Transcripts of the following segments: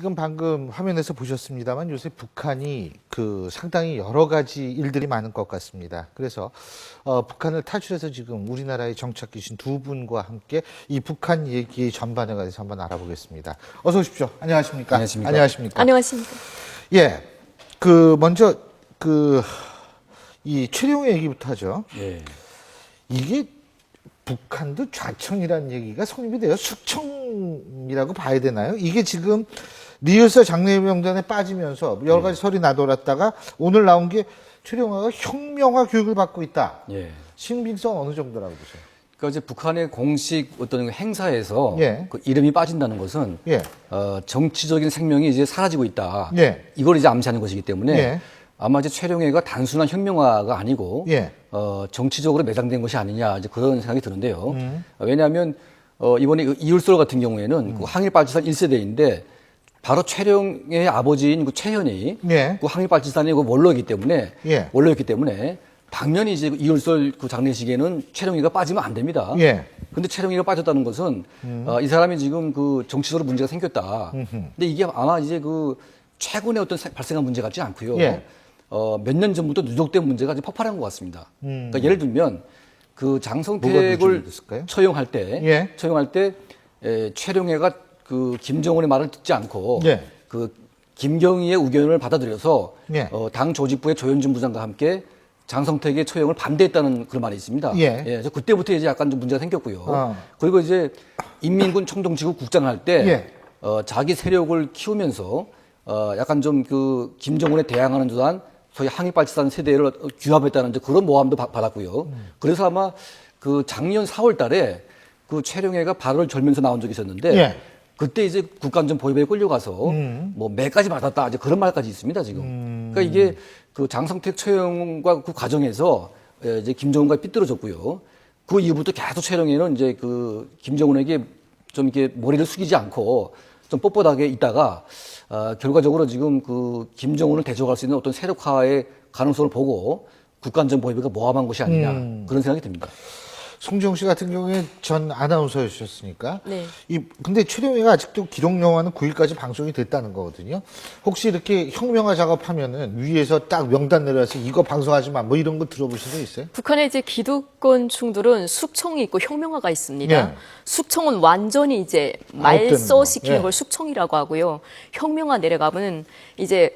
지금 방금 화면에서 보셨습니다만 요새 북한이 상당히 여러 가지 일들이 많은 것 같습니다. 그래서 북한을 탈출해서 지금 우리나라에 정착 계신 두 분과 함께 이 북한 얘기의 전반에 대해서 한번 알아보겠습니다. 어서 오십시오. 안녕하십니까? 안녕하십니까? 안녕하십니까? 안녕하십니까? 예, 먼저 이 최룡의 얘기부터 하죠. 예. 이게 북한도 좌청이라는 얘기가 성립이 돼요. 숙청이라고 봐야 되나요? 이게 지금 리허설 장례명단에 빠지면서 여러 가지 설이 나돌았다가 오늘 나온 게 최룡아가 혁명화 교육을 받고 있다. 예. 신빙성 어느 정도라고 보세요? 그러니까 이제 북한의 공식 어떤 행사에서 예. 그 이름이 빠진다는 것은 예. 정치적인 생명이 이제 사라지고 있다. 예. 이걸 이제 암시하는 것이기 때문에 예. 아마 이제 최룡해가 단순한 혁명화가 아니고 예. 정치적으로 매장된 것이 아니냐 이제 그런 생각이 드는데요. 왜냐하면 이번에 그 이율설 같은 경우에는 그 항일빨치산 1세대인데 바로 최룡해의 아버지인 그 최현이 예. 그 항일빨치산의 그 원로이기 때문에 예. 당연히 이제 이율설 그 장례식에는 최룡해가 빠지면 안 됩니다. 예. 근데 최룡해가 빠졌다는 것은 이 사람이 지금 그 정치적으로 문제가 생겼다. 근데 이게 아마 이제 그 최근에 어떤 발생한 문제 같지 않고요. 예. 몇 년 전부터 누적된 문제가 이제 폭발한 것 같습니다. 그러니까 예를 들면 그 뭐가 장성택을 누적이 됐을까요? 처형할 때, 예. 최룡해가 그 김정은의 말을 듣지 않고 예. 그 김경희의 의견을 받아들여서 예. 당 조직부의 조현준 부장과 함께 장성택의 처형을 반대했다는 그런 말이 있습니다. 예. 그래서 그때부터 이제 약간 좀 문제가 생겼고요. 그리고 이제 인민군 총동치국 국장을 할 때 예. 자기 세력을 키우면서 약간 좀 그 김정은에 대항하는 듯한 소위 항일빨치산 세대를 규합했다는 이제 그런 모함도 받았고요. 그래서 아마 그 작년 4월 달에 그 최룡해가 발언을 절면서 나온 적이 있었는데 예. 그때 이제 국가안전 보위부에 끌려가서 뭐 매까지 받았다 이제 그런 말까지 있습니다 지금. 그러니까 이게 그 장성택 처형과 그 과정에서 이제 김정은과 삐뚤어졌고요. 그 이후부터 계속 최룡해는 이제 그 김정은에게 좀 이렇게 머리를 숙이지 않고 좀 뻣뻣하게 있다가 결과적으로 지금 그 김정은을 대적할 수 있는 어떤 세력화의 가능성을 보고 국가안전보위부가 모함한 것이 아니냐 그런 생각이 듭니다. 송지영 씨 같은 경우에 전 아나운서였으니까. 네. 근데 최룡해가 아직도 기록 영화는 9일까지 방송이 됐다는 거거든요. 혹시 이렇게 혁명화 작업하면은 위에서 딱 명단 내려와서 이거 방송하지 마 뭐 이런 거 들어보신 적 있어요? 북한의 이제 기득권층들은 숙청이 있고 혁명화가 있습니다. 예. 숙청은 완전히 이제 아웃되는 말소시키는 거. 예. 걸 숙청이라고 하고요. 혁명화 내려가면 이제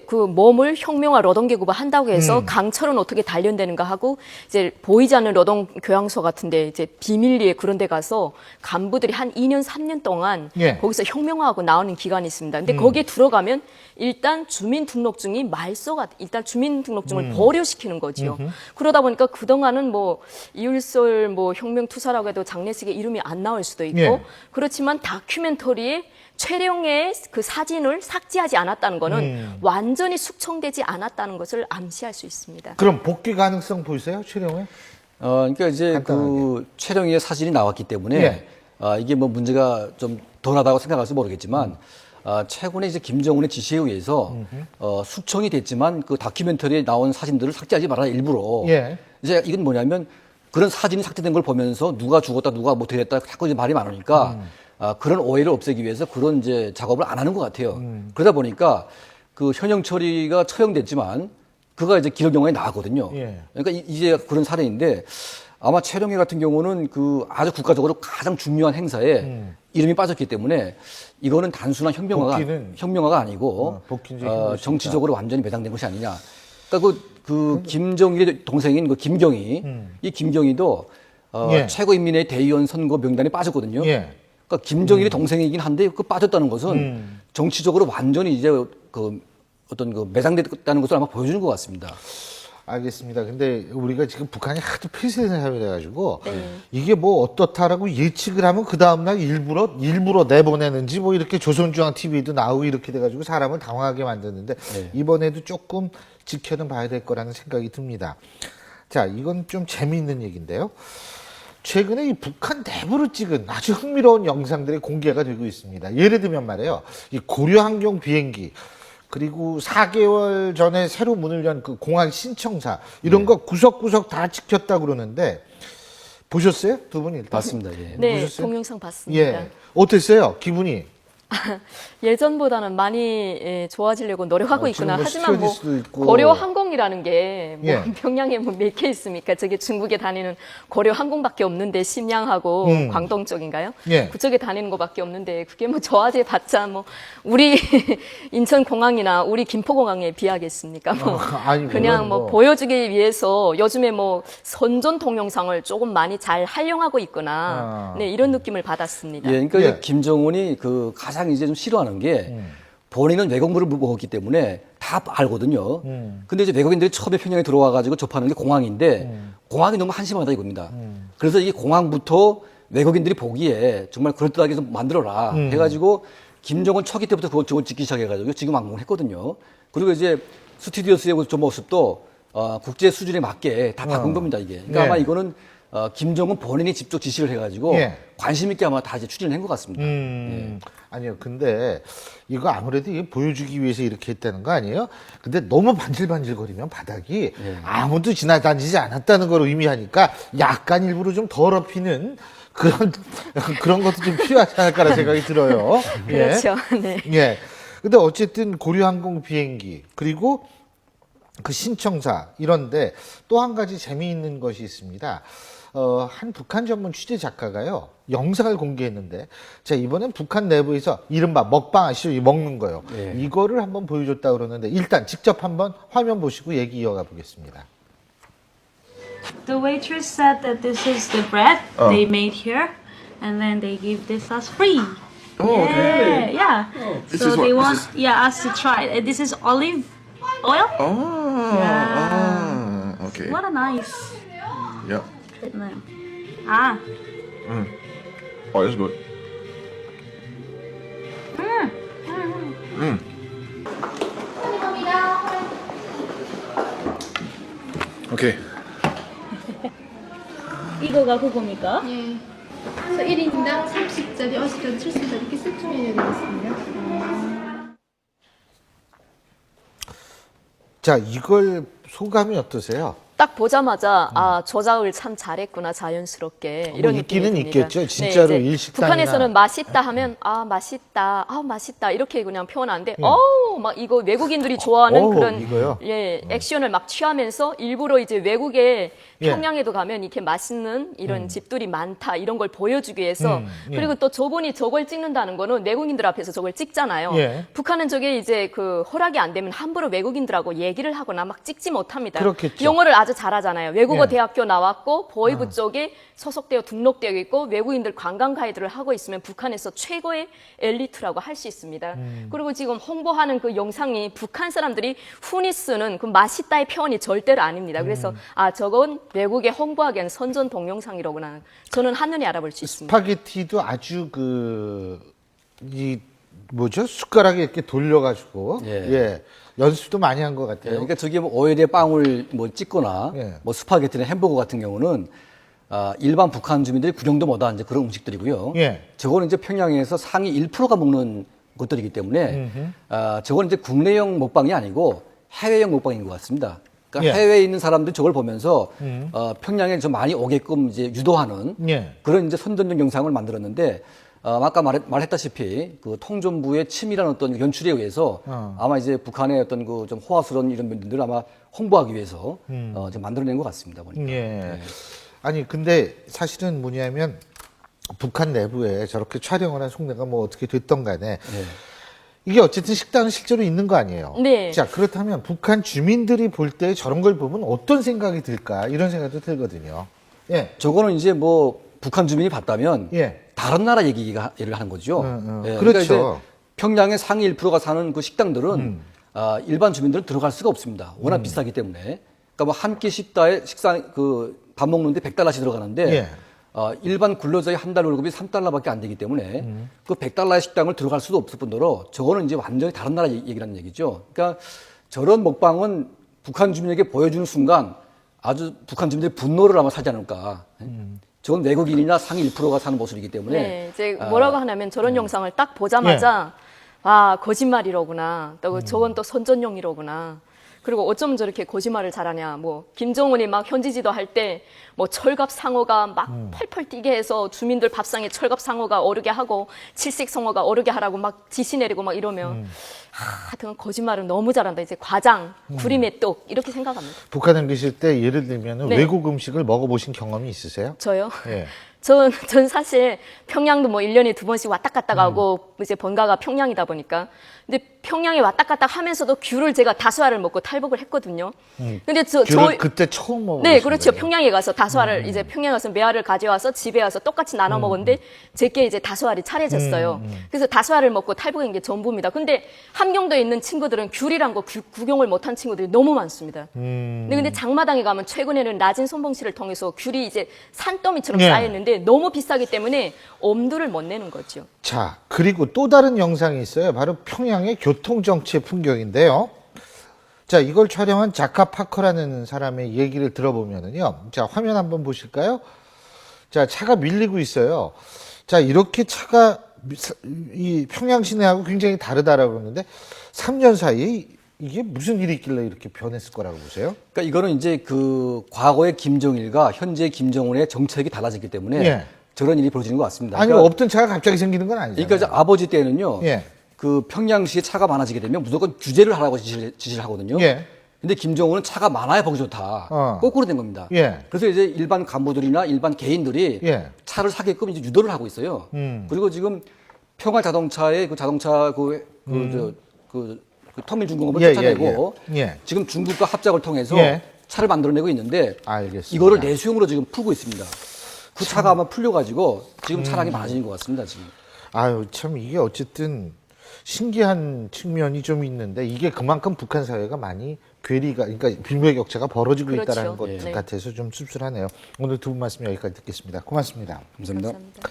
그 몸을 혁명화 노동계급화 한다고 해서 강철은 어떻게 단련되는가 하고 이제 보이지 않는 노동 교양소 같은데 이제 비밀리에 그런 데 가서 간부들이 한 2년 3년 동안 예. 거기서 혁명화하고 나오는 기간이 있습니다. 근데 거기에 들어가면 일단 주민등록증이 말소가 일단 주민등록증을 보류시키는 거지요. 그러다 보니까 그동안은 뭐 이율설 뭐 혁명투사라고 해도 장례식에 이름이 안 나올 수도 있고 예. 그렇지만 다큐멘터리에 최룡해의 그 사진을 삭제하지 않았다는 거는 완전히 숙청되지 않았다는 것을 암시할 수 있습니다. 그럼 복귀 가능성 보이세요? 최룡해? 그러니까 이제 간단하게. 그 최룡해의 사진이 나왔기 때문에 예. 이게 뭐 문제가 좀 덜하다고 생각할지 모르겠지만 최근에 이제 김정은의 지시에 의해서 숙청이 됐지만 그 다큐멘터리에 나온 사진들을 삭제하지 말아라 일부러. 예. 이제 이건 뭐냐면 그런 사진이 삭제된 걸 보면서 누가 죽었다 누가 뭐 됐다 자꾸 이제 말이 많으니까 그런 오해를 없애기 위해서 그런 이제 작업을 안 하는 것 같아요. 그러다 보니까 그 현영 처리가 처형됐지만 그가 이제 기록 영화에 나왔거든요. 예. 그러니까 이제 그런 사례인데 아마 최룡해 같은 경우는 그 아주 국가적으로 가장 중요한 행사에 이름이 빠졌기 때문에 이거는 단순한 혁명화가 아니고 복귀는 이제 힘들 수 정치적으로 완전히 매장된 것이 아니냐. 그러니까 그 김정일의 동생인 그 김경희, 이 김경희도 예. 최고인민회 대의원 선거 명단에 빠졌거든요. 예. 그러니까 김정일의 동생이긴 한데 그 빠졌다는 것은 정치적으로 완전히 이제 그 어떤 그 매장됐다는 것을 아마 보여주는 것 같습니다. 알겠습니다. 근데 우리가 지금 북한이 하도 폐쇄된 사회라가지고 이게 뭐 어떻다라고 예측을 하면 그 다음날 일부러 내보내는지 뭐 이렇게 조선중앙 TV도 나오고 이렇게 돼가지고 사람을 당황하게 만드는데 이번에도 조금 지켜는 봐야 될 거라는 생각이 듭니다. 자, 이건 좀 재미있는 얘기인데요. 최근에 이 북한 내부로 찍은 아주 흥미로운 영상들이 공개가 되고 있습니다. 예를 들면 말이에요. 이 고려항공 비행기 그리고 4개월 전에 새로 문을 연 그 공항 신청사 이런 거 구석구석 다 찍혔다 그러는데 보셨어요? 두 분이 일단? 맞습니다. 예. 네, 보셨어요? 동영상 봤습니다. 예. 어땠어요? 기분이? 예전보다는 많이 좋아지려고 노력하고 지금 있구나. 뭐 하지만 뭐 스튜어디스도 있고. 고려 항공이라는 게 뭐 예. 평양에 뭐 몇 개 있습니까? 저게 중국에 다니는 고려 항공밖에 없는데 심양하고 광동 쪽인가요? 예. 그쪽에 다니는 거밖에 없는데 그게 뭐 저화제 봤자 뭐 우리 인천 공항이나 우리 김포 공항에 비하겠습니까? 뭐 아니, 그냥 물론 뭐 뭐. 보여주기 위해서 요즘에 뭐 선전 동영상을 조금 많이 잘 활용하고 있구나. 네, 이런 느낌을 받았습니다. 예, 그러니까 예. 이제 김정은이 그 가장 이제 좀 싫어하는 게 본인은 외국물을 먹었기 때문에 다 알거든요. 근데 이제 외국인들이 처음에 평양에 들어와 가지고 접하는 게 공항인데 공항이 너무 한심하다 이겁니다. 그래서 이 공항부터 외국인들이 보기에 정말 그럴듯하게 좀 만들어라 해가지고 김정은 초기 때부터 그걸 짓기 시작해가지고 지금 완공을 했거든요. 그리고 이제 스튜디오스의 저 모습도 국제 수준에 맞게 다 바꾼 겁니다 이게. 그러니까 네. 아마 이거는 김정은 본인이 직접 지시를 해가지고 예. 관심 있게 아마 다 이제 추진을 한 것 같습니다. 아니요. 근데 이거 아무래도 이게 보여주기 위해서 이렇게 했다는 거 아니에요? 근데 너무 반질반질거리면 바닥이 아무도 지나다니지 않았다는 걸 의미하니까 약간 일부러 좀 더럽히는 그런 것도 좀 필요하지 않을까라는 생각이 들어요. 예. 그렇죠. 네. 예. 근데 어쨌든 고려항공 비행기 그리고 그 신청사 이런데 또 한 가지 재미있는 것이 있습니다. 한 북한 전문 취재 작가가요 영상을 공개했는데 자 이번엔 북한 내부에서 이른바 먹방 아시죠? 이 먹는 거요. 예. 이거를 한번 보여줬다 그러는데 일단 직접 한번 화면 보시고 얘기 이어가 보겠습니다. The waitress said that this is the bread they made here, and then they give this us free. Oh, yeah, yeah. This So is they what- want, yeah, us to try it. This is olive oil. Okay. What a nice Yeah. treatment. Ah, Oh, that's good. Okay. 이거가 그겁니까? 예. 그래서 1인당 30짜리, 50짜리, 70짜리 이렇게 세트 메뉴 되겠습니다. 자 이걸 소감이 어떠세요? 딱 보자마자 아 조작을 참 잘했구나 자연스럽게 이런 뭐 느낌이 있기는 듭니다. 있겠죠. 진짜로 이제 일식당이나. 북한에서는 맛있다 하면 아 맛있다, 아 맛있다 이렇게 그냥 표현하는데 어우 막 이거 외국인들이 좋아하는 어우, 그런 이거요? 예 액션을 막 취하면서 일부러 이제 외국에 예. 평양에도 가면 이렇게 맛있는 이런 집들이 많다 이런 걸 보여주기 위해서 예. 그리고 또 저분이 저걸 찍는다는 거는 외국인들 앞에서 저걸 찍잖아요. 예. 북한은 저게 이제 그 허락이 안 되면 함부로 외국인들하고 얘기를 하거나 막 찍지 못합니다. 그렇겠죠. 영어를 아주 잘하잖아요. 외국어 예. 대학교 나왔고 보이부 쪽에 소속되어 등록되어 있고 외국인들 관광 가이드를 하고 있으면 북한에서 최고의 엘리트라고 할 수 있습니다. 그리고 지금 홍보하는 그 영상이 북한 사람들이 흔히 쓰는 그 맛있다의 표현이 절대로 아닙니다. 그래서 아 저건 외국에 홍보하기에는 선전 동영상이로구나. 저는 한눈에 알아볼 수 있습니다. 스파게티도 아주 이 뭐죠? 숟가락에 이렇게 돌려가지고 예. 연습도 많이 한 것 예, 같아요. 그러니까 저게 뭐 오일에 빵을 뭐 찍거나 예. 뭐 스파게티나 햄버거 같은 경우는 일반 북한 주민들이 구경도 못한 이제 그런 음식들이고요. 예. 저거는 이제 평양에서 상위 1%가 먹는 것들이기 때문에 저거는 이제 국내용 먹방이 아니고 해외용 먹방인 것 같습니다. 그러니까 예. 해외에 있는 사람들이 저걸 보면서 평양에 좀 많이 오게끔 이제 유도하는 예. 그런 이제 선전적 영상을 만들었는데 아까 말했다시피 그 통전부의 치밀한 어떤 연출에 의해서 아마 이제 북한의 어떤 그 좀 호화스러운 이런 면들을 아마 홍보하기 위해서 좀 만들어낸 것 같습니다. 보니까. 예. 아니 근데 사실은 뭐냐면 북한 내부에 저렇게 촬영을 한 속내가 뭐 어떻게 됐던 간에 이게 어쨌든 식당은 실제로 있는 거 아니에요. 네. 자 그렇다면 북한 주민들이 볼 때 저런 걸 보면 어떤 생각이 들까 이런 생각도 들거든요. 예. 저거는 이제 뭐 북한 주민이 봤다면 예. 다른 나라 얘기를 하는 거죠. 그렇죠. 그러니까 이제 평양의 상위 1%가 사는 그 식당들은 일반 주민들은 들어갈 수가 없습니다. 워낙 비싸기 때문에. 그러니까 뭐 한 끼 식당에 식상 그 밥 먹는데 $100씩 들어가는데 예. 일반 근로자의 한 달 월급이 $3밖에 안 되기 때문에 그 $100의 식당을 들어갈 수도 없을 뿐더러 저거는 이제 완전히 다른 나라 얘기라는 얘기죠. 그러니까 저런 먹방은 북한 주민에게 보여주는 순간 아주 북한 주민들의 분노를 아마 사지 않을까. 저건 외국인이나 상위 1%가 사는 모습이기 때문에. 네, 이제 뭐라고 하냐면 저런 영상을 딱 보자마자 아 거짓말이로구나. 또 저건 또 선전용이로구나. 그리고 어쩜 저렇게 거짓말을 잘하냐. 뭐 김정은이 막 현지지도 할 때 뭐 철갑 상어가 막 펄펄 뛰게 해서 주민들 밥상에 철갑 상어가 오르게 하고 칠색 상어가 오르게 하라고 막 지시 내리고 막 이러면 하여튼 거짓말은 너무 잘한다. 이제 과장, 구림의 떡 이렇게 생각합니다. 북한에 계실 때 예를 들면 네. 외국 음식을 먹어보신 경험이 있으세요? 저요? 예. 전 사실 평양도 뭐 1년에 2번씩 왔다 갔다 가고 이제 본가가 평양이다 보니까. 근데 평양에 왔다 갔다 하면서도 귤을 제가 다수알을 먹고 탈북을 했거든요. 근데 귤을 그때 처음 먹었어요. 네, 그렇죠. 평양에 가서 다수알을 이제 평양에 가서 매알을 가져와서 집에 와서 똑같이 나눠 먹었는데 제게 이제 다수알이 차려졌어요. 그래서 다수알을 먹고 탈북한 게 전부입니다. 근데 함경도에 있는 친구들은 귤이란 거 구경을 못한 친구들이 너무 많습니다. 근데 장마당에 가면 최근에는 낮은 손봉시를 통해서 귤이 이제 산더미처럼 네. 쌓였는데 너무 비싸기 때문에 엄두를 못 내는 거죠. 자, 그리고 또 다른 영상이 있어요. 바로 평양의 교통정체 풍경인데요. 자, 이걸 촬영한 자카 파커라는 사람의 얘기를 들어보면은요. 자, 화면 한번 보실까요? 자, 차가 밀리고 있어요. 자, 이렇게 차가 이 평양 시내하고 굉장히 다르다라고 하는데 3년 사이에 이게 무슨 일이 있길래 이렇게 변했을 거라고 보세요? 그러니까 이거는 이제 그 과거의 김정일과 현재 김정은의 정책이 달라졌기 때문에 예. 저런 일이 벌어지는 것 같습니다. 아니, 그러니까, 없던 차가 갑자기 생기는 건 아니잖아요. 그러니까 이제 아버지 때는요. 예. 그 평양시에 차가 많아지게 되면 무조건 규제를 하라고 지시를 하거든요. 예. 근데 김정은은 차가 많아야 보기 좋다. 거꾸로 된 겁니다. 예. 그래서 이제 일반 간부들이나 일반 개인들이 예. 차를 사게끔 이제 유도를 하고 있어요. 그리고 지금 평화 자동차의 그 자동차 그 터미널 중공업을 예, 쫓아내고 예, 예. 지금 중국과 합작을 통해서 예. 차를 만들어내고 있는데 알겠습니다. 이거를 내수용으로 지금 풀고 있습니다. 그 차가 아마 풀려가지고 지금 차량이 많아지는 것 같습니다. 지금. 아유, 참 이게 어쨌든 신기한 측면이 좀 있는데 이게 그만큼 북한 사회가 많이 괴리가, 그러니까 빈부격차가 벌어지고 그렇죠. 있다는 것 네. 같아서 좀 씁쓸하네요. 오늘 두 분 말씀 여기까지 듣겠습니다. 고맙습니다. 감사합니다. 감사합니다.